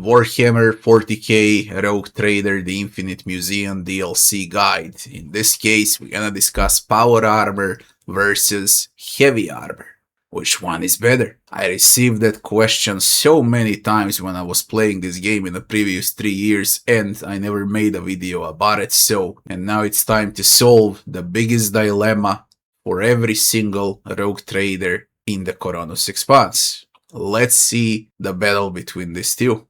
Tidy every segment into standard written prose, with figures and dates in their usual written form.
Warhammer 40K Rogue Trader the Infinite Museion DLC guide. In this case, we're gonna discuss Power Armor versus Heavy Armor. Which one is better? I received that question so many times when I was playing this game in the previous 3 years and I never made a video about it, and now it's time to solve the biggest dilemma for every single Rogue Trader in the Coronos Expanse. Let's see the battle between these two.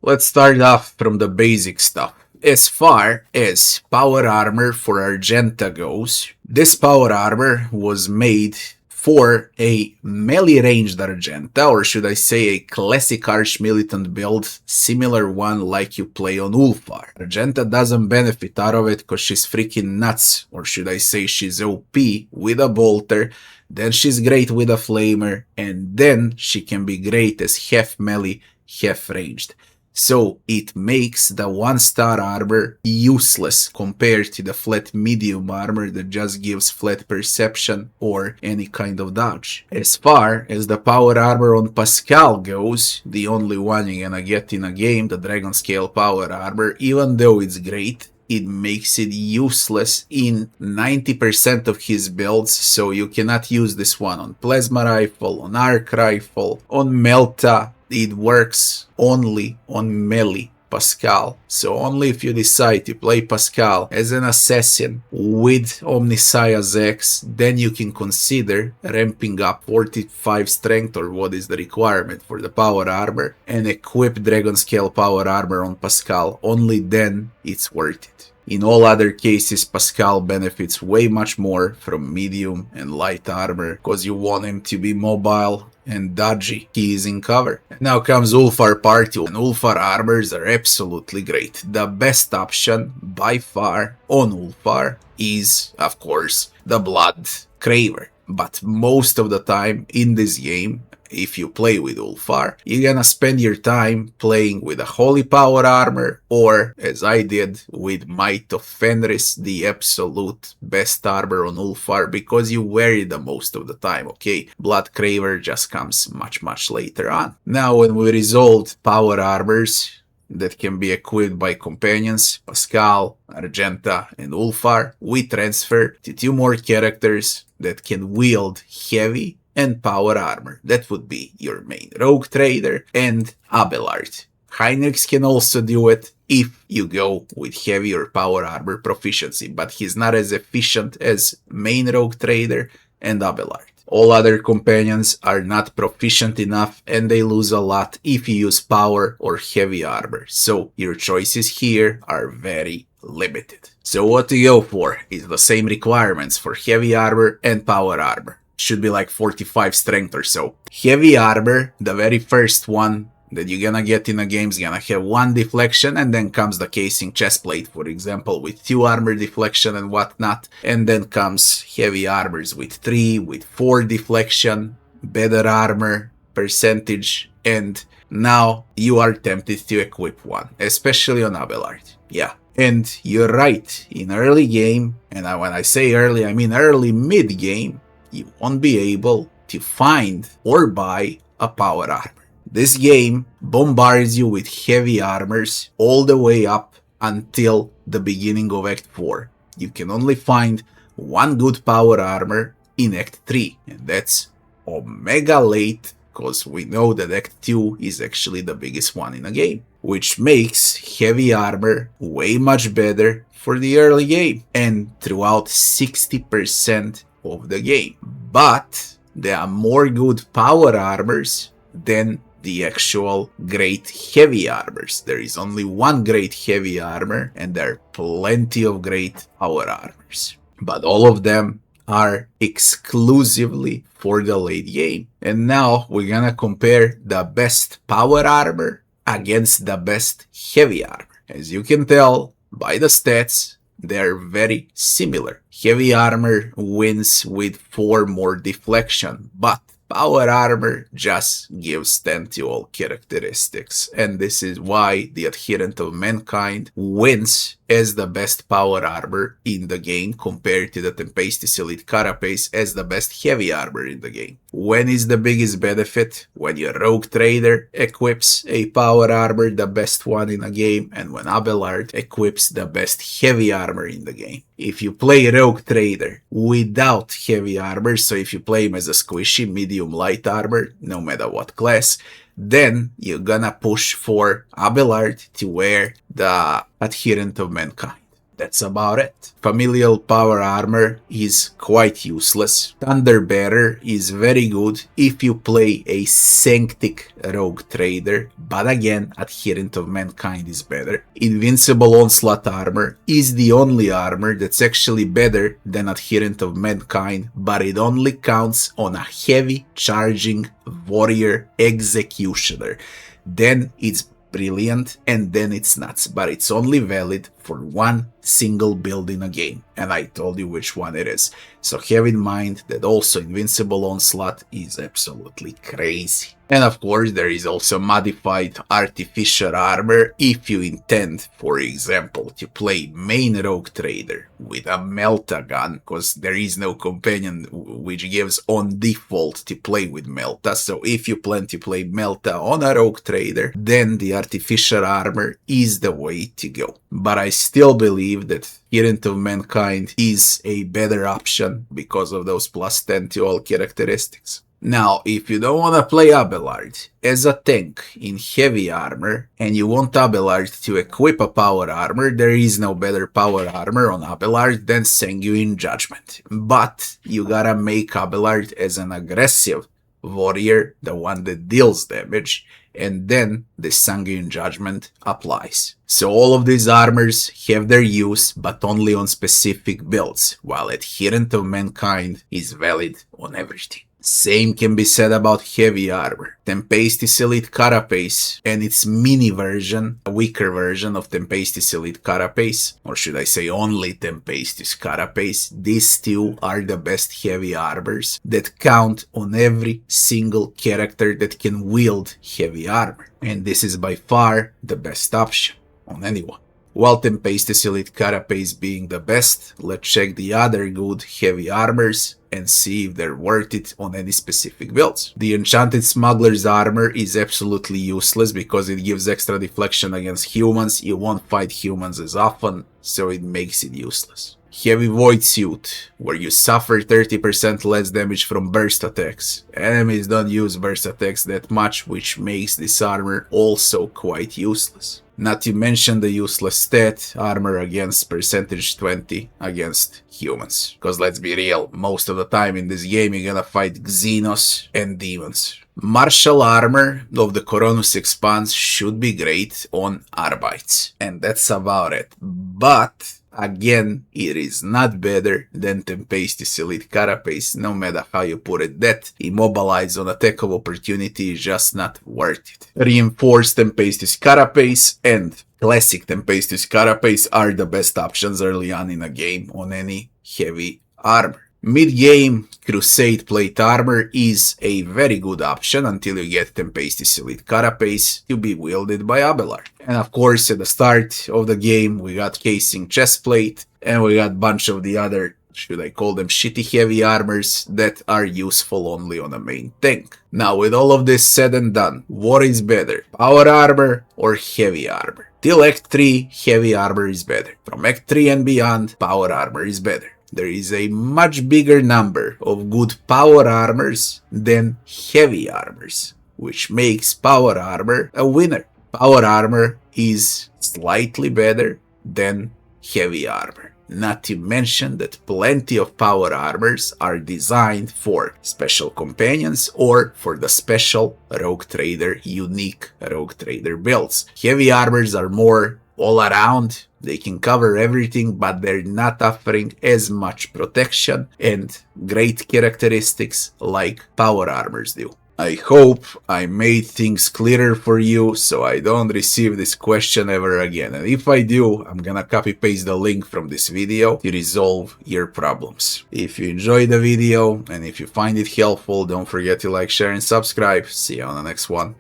Let's start off from the basic stuff. As far as Power Armor for Argenta goes, this Power Armor was made for a melee ranged Argenta, or should I say a classic Arch Militant build, similar one like you play on Ulfar. Argenta doesn't benefit out of it because she's freaking nuts, or should I say she's OP with a bolter, then she's great with a flamer, and then she can be great as half melee, half ranged. So it makes the 1-star armor useless compared to the flat medium armor that just gives flat perception or any kind of dodge. As far as the power armor on Pascal goes, the only one you're gonna get in a game, the Dragon Scale power armor, even though it's great, it makes it useless in 90% of his builds, so you cannot use this one on Plasma Rifle, on Arc Rifle, on Melta. It works only on melee Pascal, so only if you decide to play Pascal as an assassin with Omnissiah Zex, then you can consider ramping up 45 strength, or what is the requirement for the power armor, and equip Dragon Scale power armor on Pascal. Only then it's worth it. In all other cases, Pascal benefits way much more from medium and light armor, because you want him to be mobile and dodgy. He is in cover. Now comes Ulfar Part 2, and Ulfar armors are absolutely great. The best option by far on Ulfar is, of course, the Blood Craver. But most of the time in this game, if you play with Ulfar, you're gonna spend your time playing with a Holy Power Armor, or, as I did, with Might of Fenris, the absolute best armor on Ulfar, because you wear it the most of the time, okay? Blood Craver just comes much later on. Now, when we resolved Power Armors that can be equipped by companions, Pascal, Argenta, and Ulfar, we transfer to 2 more characters that can wield heavy and power armor. That would be your main Rogue Trader and Abelard. Heinrichs can also do it if you go with heavy or power armor proficiency, but he's not as efficient as main Rogue Trader and Abelard. All other companions are not proficient enough and they lose a lot if you use power or heavy armor, so your choices here are very limited. So what to go for is the same requirements for heavy armor and power armor. Should be like 45 strength or so. Heavy armor, the very first one that you're gonna get in a game, is gonna have 1 deflection, and then comes the casing chestplate, for example, with 2 armor deflection and whatnot, and then comes heavy armors with 3, with 4 deflection, better armor percentage, and now you are tempted to equip one, especially on Abelard. Yeah. And you're right, in early game, and when I say early, I mean early mid-game, you won't be able to find or buy a power armor. This game bombards you with heavy armors all the way up until the beginning of Act 4. You can only find 1 good power armor in Act 3, and that's omega late, because we know that Act 2 is actually the biggest one in the game, which makes heavy armor way much better for the early game and throughout 60% of the game. But there are more good power armors than the actual great heavy armors. There is only 1 great heavy armor and there are plenty of great power armors, but all of them are exclusively for the late game. And now we're gonna compare the best power armor against the best heavy armor. As you can tell by the stats, they're very similar. Heavy armor wins with 4 more deflection, but Power Armor just gives 10 to all characteristics, and this is why the Adherent of Mankind wins as the best Power Armor in the game compared to the Tempestus Elite Carapace as the best Heavy Armor in the game. When is the biggest benefit? When your Rogue Trader equips a Power Armor, the best one in the game, and when Abelard equips the best Heavy Armor in the game. If you play Rogue Trader without Heavy Armor, so if you play him as a squishy medium light armor, no matter what class, then you're gonna push for Abelard to wear the Adherent of Mankind. That's about it. Familial Power Armor is quite useless. Thunder Bearer is very good if you play a Sanctic Rogue Trader, but again, Adherent of Mankind is better. Invincible Onslaught Armor is the only armor that's actually better than Adherent of Mankind, but it only counts on a heavy charging warrior executioner. Then it's brilliant, and then it's nuts, but it's only valid for one single build in a game, and I told you which one it is. So have in mind that also Invincible Onslaught is absolutely crazy. And of course there is also modified Artificial Armor if you intend, for example, to play main Rogue Trader with a Melta gun, because there is no companion which gives on default to play with Melta. So if you plan to play Melta on a Rogue Trader, then the Artificial Armor is the way to go. But I still believe that Adherent of Mankind is a better option because of those plus 10 to all characteristics. Now, if you don't want to play Abelard as a tank in Heavy Armor, and you want Abelard to equip a Power Armor, there is no better Power Armor on Abelard than Sanguine Judgment. But you gotta make Abelard as an aggressive warrior, the one that deals damage, and then the Sanguine Judgment applies. So all of these armors have their use, but only on specific builds, while Adherent of Mankind is valid on everything. Same can be said about Heavy Armor. Tempestus Elite Carapace and its mini version, a weaker version of Tempestus Elite Carapace, or should I say only Tempestus Carapace, these two are the best Heavy Armors that count on every single character that can wield Heavy Armor. And this is by far the best option on anyone. While Tempestus Elite Carapace being the best, let's check the other good Heavy Armors and see if they're worth it on any specific builds. The Enchanted Smuggler's Armor is absolutely useless because it gives extra deflection against humans. You won't fight humans as often, so it makes it useless. Heavy Void Suit, where you suffer 30% less damage from burst attacks. Enemies don't use burst attacks that much, which makes this armor also quite useless. Not to mention the useless stat, armor against percentage 20 against humans. Because let's be real, most of the time in this game you're gonna fight Xenos and demons. Martial Armor of the Coronus Expanse should be great on Arbites. And that's about it. But again, it is not better than Tempestus Elite Carapace, no matter how you put it. That immobilized on attack of opportunity is just not worth it. Reinforced Tempestus Carapace and Classic Tempestus Carapace are the best options early on in a game on any Heavy Armor. Mid-game, Crusade Plate Armor is a very good option until you get Tempestus Elite Carapace to be wielded by Abelard. And of course, at the start of the game, we got Casing Chestplate, and we got a bunch of the other, should I call them shitty Heavy Armors, that are useful only on a main tank. Now, with all of this said and done, what is better, Power Armor or Heavy Armor? Till Act 3, Heavy Armor is better. From Act 3 and beyond, Power Armor is better. There is a much bigger number of good Power Armors than Heavy Armors, which makes Power Armor a winner. Power Armor is slightly better than Heavy Armor. Not to mention that plenty of Power Armors are designed for special companions or for the special Rogue Trader, unique Rogue Trader builds. Heavy Armors are more all around. They can cover everything, but they're not offering as much protection and great characteristics like Power Armors do. I hope I made things clearer for you so I don't receive this question ever again, and if I do, I'm gonna copy paste the link from this video to resolve your problems. If you enjoyed the video and if you find it helpful, don't forget to like, share and subscribe. See you on the next one.